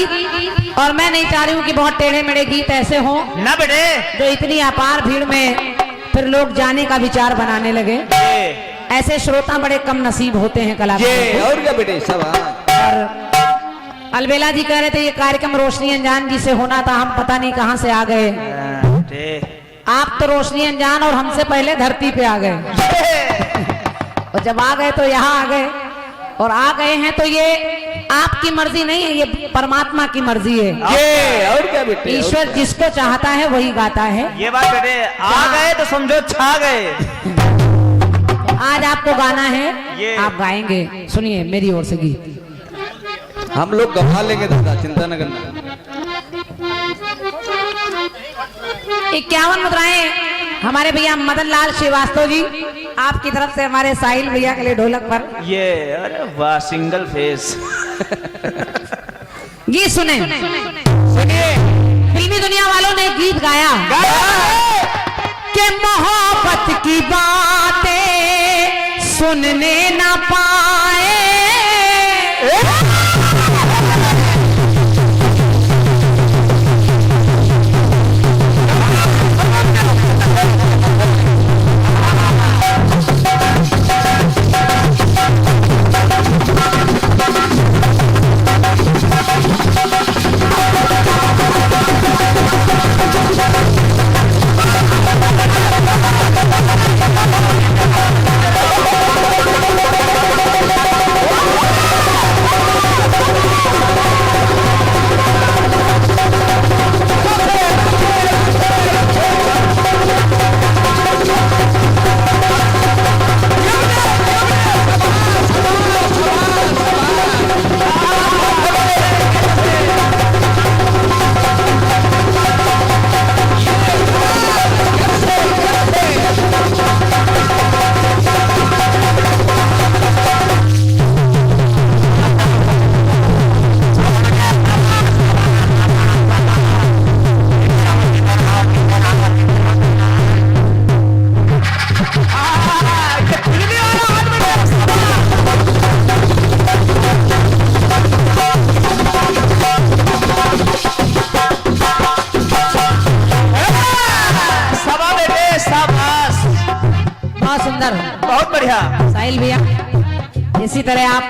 गीत, और मैं नहीं चाह रही हूँ कि बहुत टेढ़े मेढ़े गीत ऐसे हों ना बेटे जो इतनी अपार भीड़ में फिर लोग जाने का विचार बनाने लगे। ऐसे श्रोता बड़े कम नसीब होते हैं कलाकार। और क्या बेटे सब। और अलबेला जी कह रहे थे ये कार्यक्रम रोशनी अनजान जी से होना था, हम पता नहीं कहां से आ गए। आप तो रोशनी अनजान और हमसे पहले धरती पे आ गए, और जब आ गए तो यहाँ आ गए, और आ गए हैं तो ये आपकी मर्जी नहीं है, ये परमात्मा की मर्जी है। और क्या बेटे, ईश्वर जिसको चाहता है वही गाता है। ये बात बेटे, आ गए तो समझो छा गए। आज आपको गाना है, आप गाएंगे, सुनिए मेरी ओर से गीत। हम लोग गवा लेंगे दादा, चिंता न करना। 51 मुद्राएं हमारे भैया मदन लाल श्रीवास्तव जी आपकी तरफ से हमारे साहिल भैया के लिए ढोलक पर। ये अरे वाह, सिंगल फेस। गीत सुने, सुनिए। फिल्मी दुनिया वालों ने गीत गाया कि मोहब्बत की बातें सुनने ना पाए, बहुत बढ़िया साहिल भैया, इसी तरह आप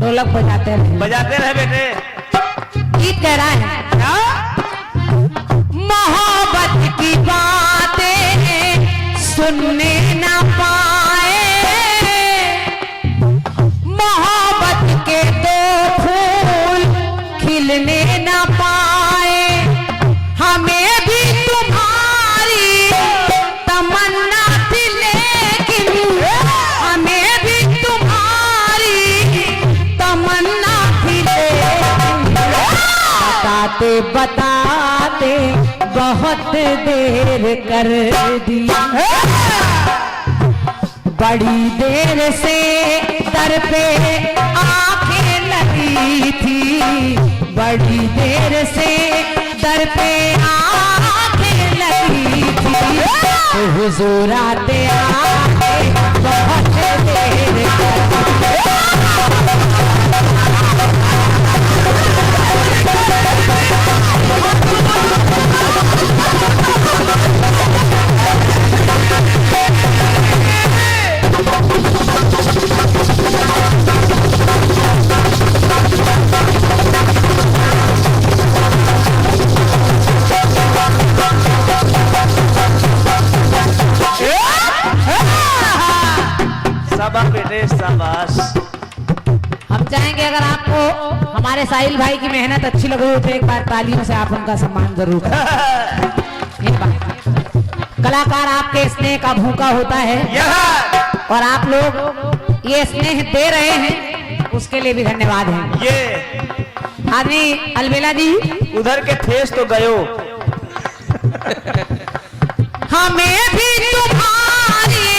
ढोलक बजाते रहे बेटे। गीत कह रहा है मोहब्बत की बातें सुनने ना पाए, मोहब्बत के दो फूल खिलने ना पाए, हमें भी तुम्हारी तमन्ना थी लेकिन हमें भी तुम्हारी तमन्ना थी लेकिन बताते बताते बहुत देर कर दी, बड़ी देर से दर पे आंखें लगी थी, बड़ी देर से दर पे आंखें लगी थी, तो हुजूर आते आते बहुत देर कर शाबाश। हम चाहेंगे अगर आपको हमारे साहिल भाई की मेहनत अच्छी लग रही हो तो एक बार तालियों से आप उनका सम्मान जरूर करें। कलाकार आपके स्नेह का भूखा होता है और आप लोग ये स्नेह दे रहे हैं, उसके लिए भी धन्यवाद है। ये आदमी अलबेला जी उधर के फेस तो गयो। हमें भी तुम्हारी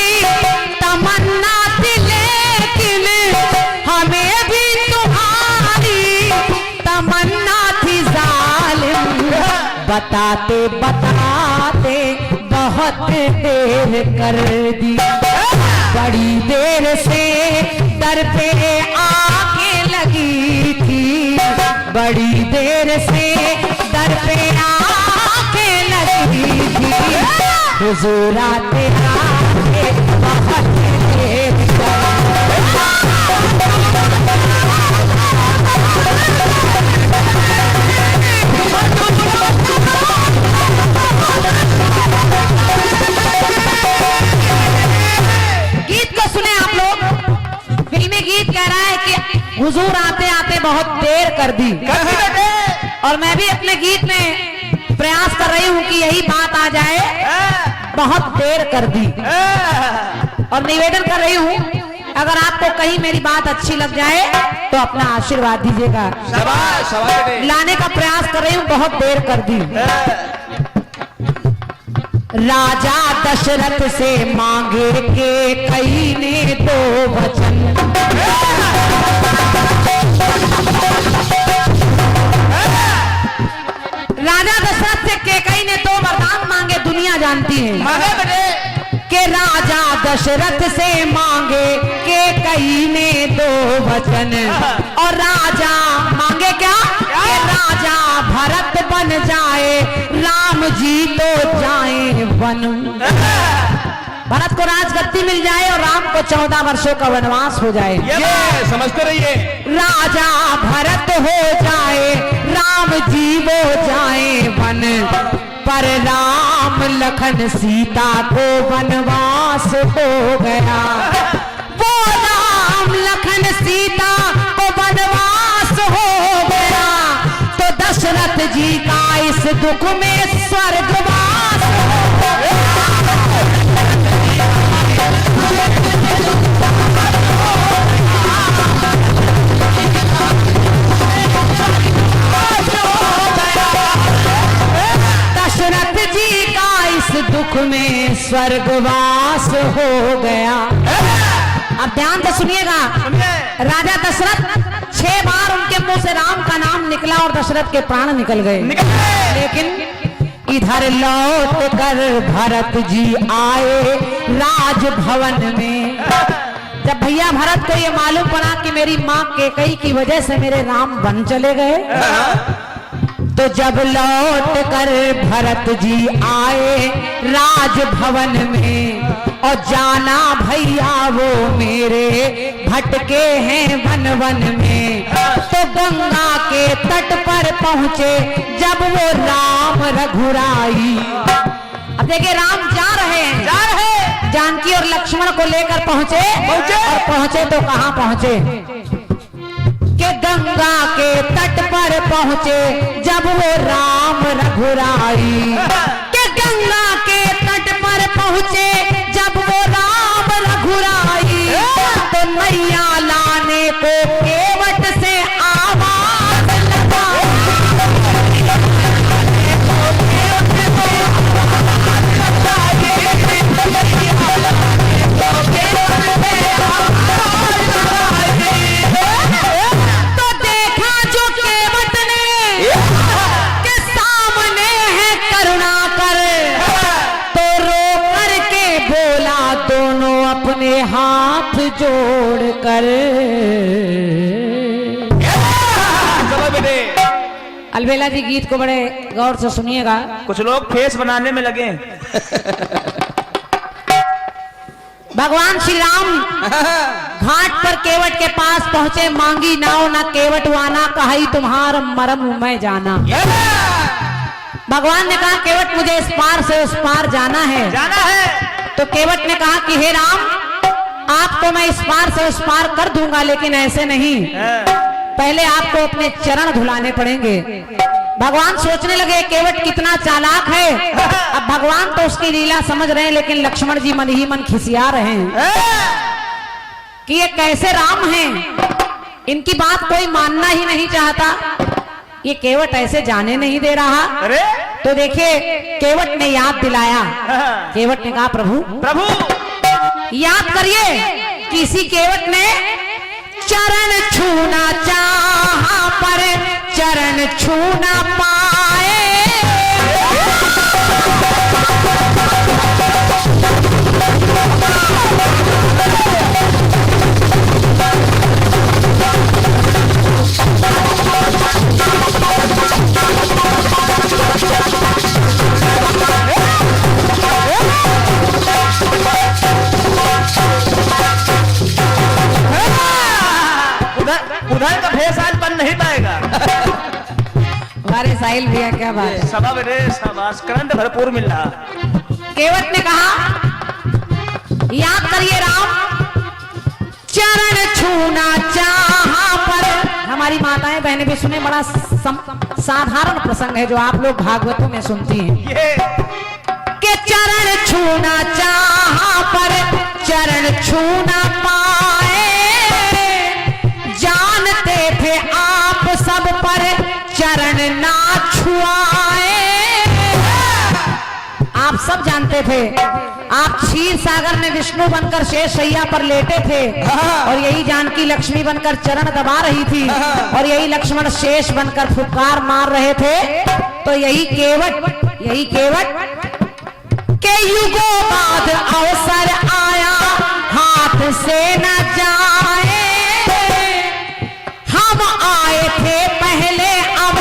तमन्ना थी लेकिन हमें भी तुम्हारी तमन्ना थी जालिम, बताते बताते बहुत देर कर दी, बड़ी देर से दर पे आके लगी थी, बड़ी देर से दर पे आके लगी थी, हुजूर आते आते बहुत देर गीत कह रहा है कि हुजूर आते आते बहुत देर कर दी। और मैं भी अपने गीत में प्रयास कर रही हूँ कि यही बात आ जाए, बहुत देर कर दी। और निवेदन कर रही हूँ, अगर आपको कहीं मेरी बात अच्छी लग जाए तो अपना आशीर्वाद दीजिएगा। लाने का प्रयास कर रही हूँ, बहुत देर कर दी। राजा दशरथ से मांगे के कई ने दो वचन, राजा दशरथ से केकई ने दो वरदान मांगे, दुनिया जानती है कि राजा दशरथ से मांगे केकई ने दो वचन। और राजा मांगे क्या? कि राजा भरत बन जाए, राम जी तो जाए वन। भरत को राजगद्दी मिल जाए और राम को 14 वर्षों का वनवास हो जाए। ये समझते रहिए, राजा भरत हो जाए, राम जी वो जाए वन। पर राम लखन सीता को वनवास हो गया, वो राम लखन सीता को वनवास हो गया। तो दशरथ जी का इस दुख में स्वर्गवास हो गया। दशरथ जी का इस दुख में स्वर्गवास हो गया। अब ध्यान से सुनिएगा, राजा दशरथ 6 बार उनके मुंह से राम का नाम निकला और दशरथ के प्राण निकल गए। लेकिन इधर लौट कर भरत जी आए राजभवन में। जब भैया भरत को ये मालूम पड़ा कि मेरी माँ केकई की वजह से मेरे राम वन चले गए, तो जब लौट कर भरत जी आए राजभवन में, और जाना भैया वो मेरे भटके हैं वन वन में। तो गंगा के तट पर पहुंचे जब वो राम रघुराई। अब देखिए, राम जा रहे हैं, जानकी और लक्ष्मण को लेकर पहुंचे। और पहुंचे तो कहां पहुंचे? कि गंगा के तट पर पहुंचे जब वो राम रघुराई। कि गंगा के तट पर पहुंचे जब वो राम रघुराई। तो नैया लाने को केवट से आवाज लगाई। तो देखा जो केवट ने के सामने है करुणा कर, तो रो करके बोला दोनों अपने हाथ जोड़ कर। अलबेला जी गीत को बड़े गौर से सुनिएगा। कुछ लोग फेस बनाने में लगे। भगवान श्री राम घाट पर केवट के पास पहुंचे, मांगी नाव ना केवट वाना, कहाई तुम्हार मरम मैं जाना। भगवान ने कहा केवट मुझे इस पार से उस पार जाना है। तो केवट ने कहा कि हे राम, आपको मैं इस पार से उस पार कर दूंगा, लेकिन ऐसे नहीं, पहले आपको अपने चरण धुलाने पड़ेंगे। भगवान सोचने लगे केवट कितना चालाक है। अब भगवान तो उसकी लीला समझ रहे हैं, लेकिन लक्ष्मण जी मन ही मन खिसिया रहे हैं कि ये कैसे राम हैं, इनकी बात कोई मानना ही नहीं चाहता, ये केवट ऐसे जाने नहीं दे रहा। अरे तो देखिए, केवट ने याद दिलाया। केवट ने कहा प्रभु याद करिए, किसी केवट ने चरण छूना चाहा पर चरण छूना पाए। अरे साहिल भैया क्या बात है। सभा रे शाबाश, करंट भरपूर मिल रहा। केवट ने कहा याद करिए राम, चरण छूना चाहा पर। हमारी माताएं बहनें भी सुने, बड़ा साधारण प्रसंग है जो आप लोग भागवतों में सुनती हैं। के चरण छूना चाहा पर चरण छूना पाए, जानते थे आप सब पर चरण ना छुआए। आप सब जानते थे, आप क्षीर सागर में विष्णु बनकर शेष शैया पर लेटे थे और यही जानकी लक्ष्मी बनकर चरण दबा रही थी और यही लक्ष्मण शेष बनकर फुफकार मार रहे थे। तो यही केवट के युगों बाद अवसर आया, हाथ से न जाए। हम आए थे पहले, अब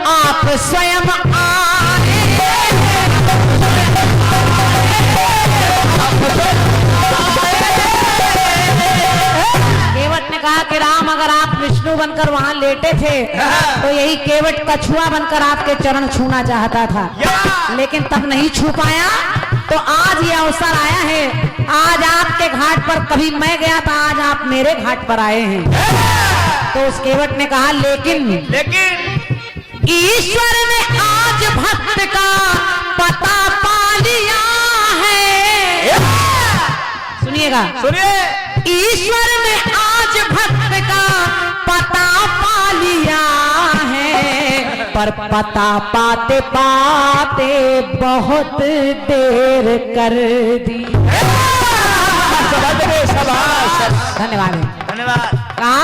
आप स्वयं आए। केवट ने कहा कि राम, अगर आप विष्णु बनकर वहां लेटे थे तो यही केवट कछुआ बनकर आपके चरण छूना चाहता था, लेकिन तब नहीं छू पाया। तो आज ये अवसर आया है, आज आपके घाट पर, कभी मैं गया था, आज आप मेरे घाट पर आए हैं। तो उस केवट ने कहा लेकिन ईश्वर ने आज भक्त का पता पा लिया है। सुनिएगा, सुनिए। ईश्वर ने आज भक्त का पता पा लिया है, पर पता पाते पाते बहुत देर कर दी। धन्यवाद धन्यवाद। कहा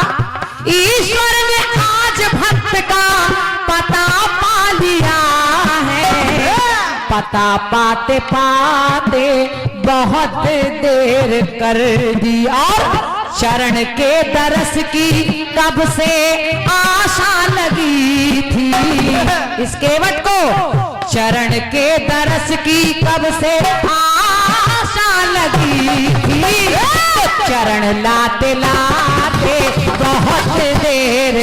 ईश्वर ने आज भक्त का पता पा लिया है, पता पाते पाते बहुत देर कर दी। और चरण के दरस की कब से आशा लगी थी, इस केवट को चरण के दरस की कब से आशा लगी थी। चरण लाते लाते बहुत देर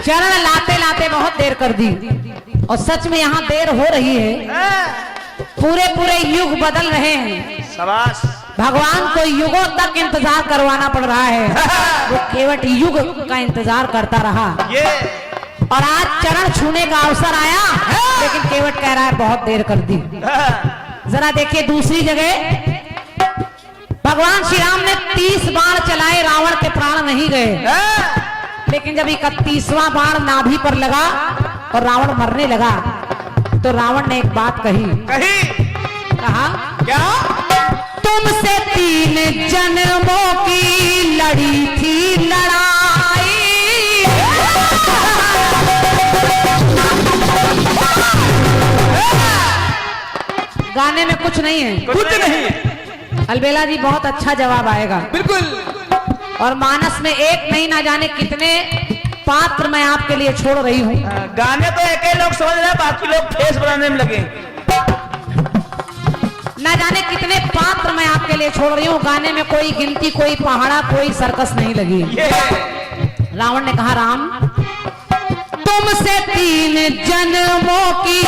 चरण लाते लाते बहुत देर कर दी। और सच में यहाँ देर हो रही है, पूरे युग बदल रहे हैं। शाबाश। भगवान को युगों तक इंतजार करवाना पड़ रहा है, वो केवट युग का इंतजार करता रहा। और आज चरण छूने का अवसर आया, लेकिन केवट कह रहा है बहुत देर कर दी। जरा देखिए दूसरी जगह भगवान श्री राम ने 30 बाण चलाए, रावण के प्राण नहीं गए, लेकिन जब 31वां बाण नाभि पर लगा और रावण मरने लगा तो रावण ने एक बात कहा क्या? तुमसे 3 जन्मों की लड़ी थी लड़ाई। गाने में कुछ नहीं है, कुछ नहीं। अलबेला जी बहुत अच्छा जवाब आएगा, बिल्कुल। और मानस में एक नहीं ना जाने कितने पात्र मैं आपके लिए छोड़ रही हूँ। गाने तो एक ही लोग समझ रहे हैं, बाकी लोग फेस बनाने में लगे। ना जाने कितने पात्र मैं आपके लिए छोड़ रही हूँ। गाने में कोई गिनती, कोई पहाड़ा, कोई सर्कस नहीं लगी। रावण ने कहा राम, तुमसे 3 जन्मों की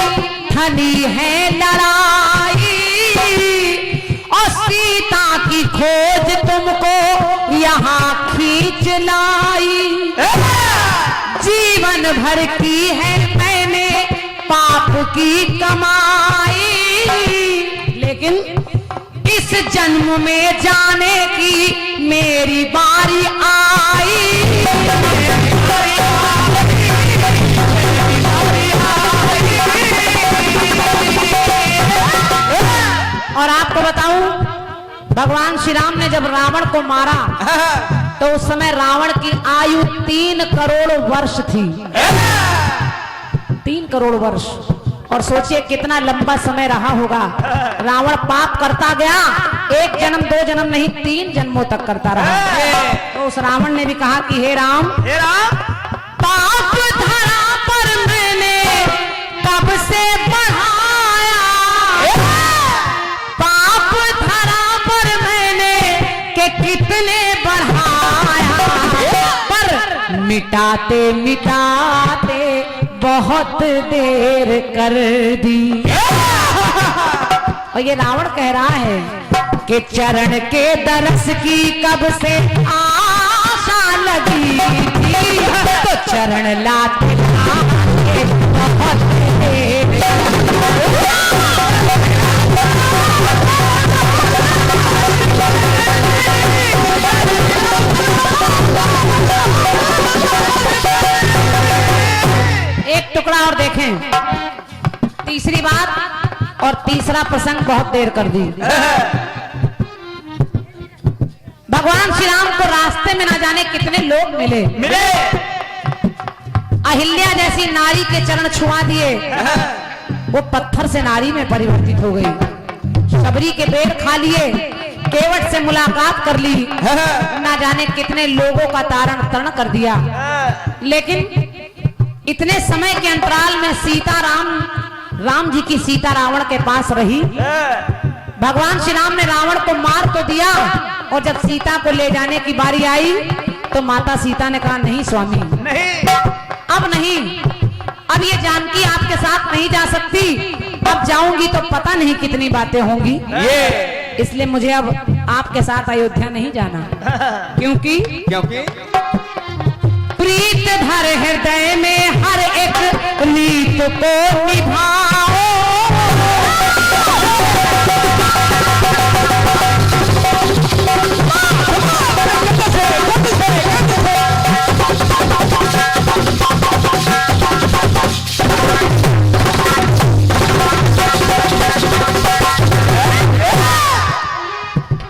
ठनी है लड़ाई, और सीता की खोज तुमको यहाँ खींच लाई। जीवन भर की है मैंने पाप की कमाई, लेकिन इस जन्म में जाने की मेरी बारी आई। और आपको बताऊं, भगवान श्री राम ने जब रावण को मारा तो उस समय रावण की आयु 3 करोड़ वर्ष थी। 3 करोड़ वर्ष। और सोचिए कितना लंबा समय रहा होगा। रावण पाप करता गया, 1 जन्म 2 जन्म नहीं 3 जन्मों तक करता रहा। तो उस रावण ने भी कहा कि हे राम, पाप धरा पर मैंने कब से मिटाते मिटाते बहुत देर कर दी। और ये रावण कह रहा है कि चरण के दरस की कब से आशा लगी थी, तो चरण लाते लाते बहुत देर एक टुकड़ा और देखें। तीसरी बात और तीसरा प्रसंग बहुत देर कर दी। भगवान श्री राम को रास्ते में ना जाने कितने लोग मिले। अहिल्या जैसी नारी के चरण छुआ दिए, वो पत्थर से नारी में परिवर्तित हो गई। शबरी के पेड़ खा लिए, केवट से मुलाकात कर ली, ना जाने कितने लोगों का तारण तरण कर दिया। लेकिन इतने समय के अंतराल में सीता राम जी की सीता रावण के पास रही। भगवान श्री राम ने रावण को मार तो दिया, और जब सीता को ले जाने की बारी आई तो माता सीता ने कहा नहीं स्वामी, नहीं, अब नहीं, अब ये जानकी आपके साथ नहीं जा सकती। अब जाऊंगी तो पता नहीं कितनी बातें होंगी, इसलिए मुझे अब आपके साथ अयोध्या नहीं जाना। क्योंकि प्रीत धर हृदय में हर एक रीत को निभाओ।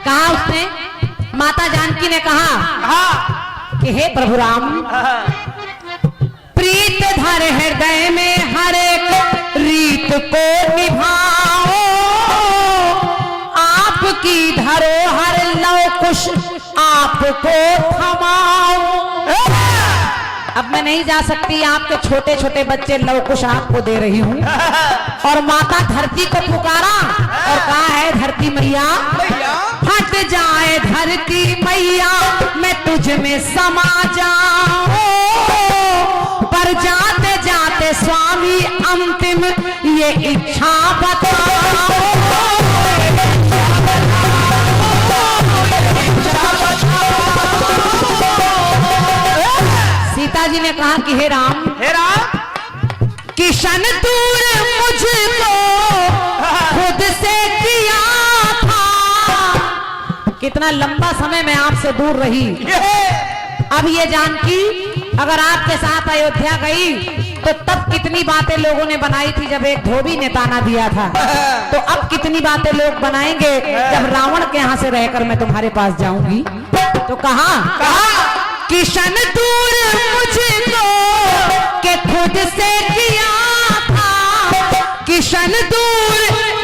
कहा उसने, माता जानकी ने कहा कि हे प्रभु राम, प्रीत धर हृदय में हर एक रीत को निभाओ। आपकी धरोहर लव कुश आपको थमाओ। अब मैं नहीं जा सकती, आपके छोटे छोटे बच्चे लव कुश आपको दे रही हूँ। और माता धरती को पुकारा और कहा है धरती मैया, हट जाए धरती मैया, मैं तुझ में समा जाऊं। पर जाते जाते स्वामी अंतिम ये इच्छा बताओ। सीता जी ने कहा कि हे राम, किशन दूर मुझको खुद से किया था। कितना लंबा समय मैं आपसे दूर रही। अब ये जानकी अगर आपके साथ अयोध्या गई तो तब कितनी बातें लोगों ने बनाई थी जब एक धोबी ने ताना दिया था, तो अब कितनी बातें लोग बनाएंगे जब रावण के यहाँ से रहकर मैं तुम्हारे पास जाऊंगी। तो कहा किशन दूर मुझको के खुद से किया था, किशन दूर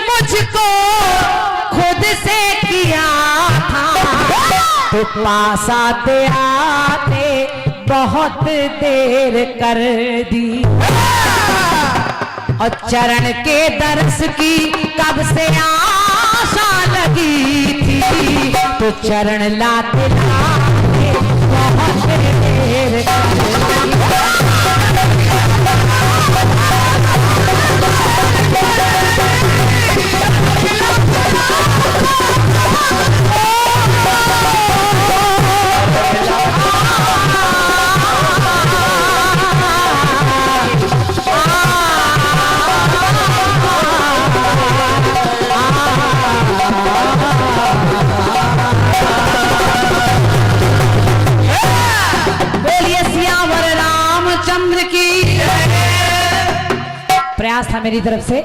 मुझको खुद से किया था। तो पास आते आते बहुत देर कर दी, और चरण के दर्श की कब से आशा लगी थी, तो चरण लाते लाते बहुत देर कर दी। प्रयास था मेरी तरफ से।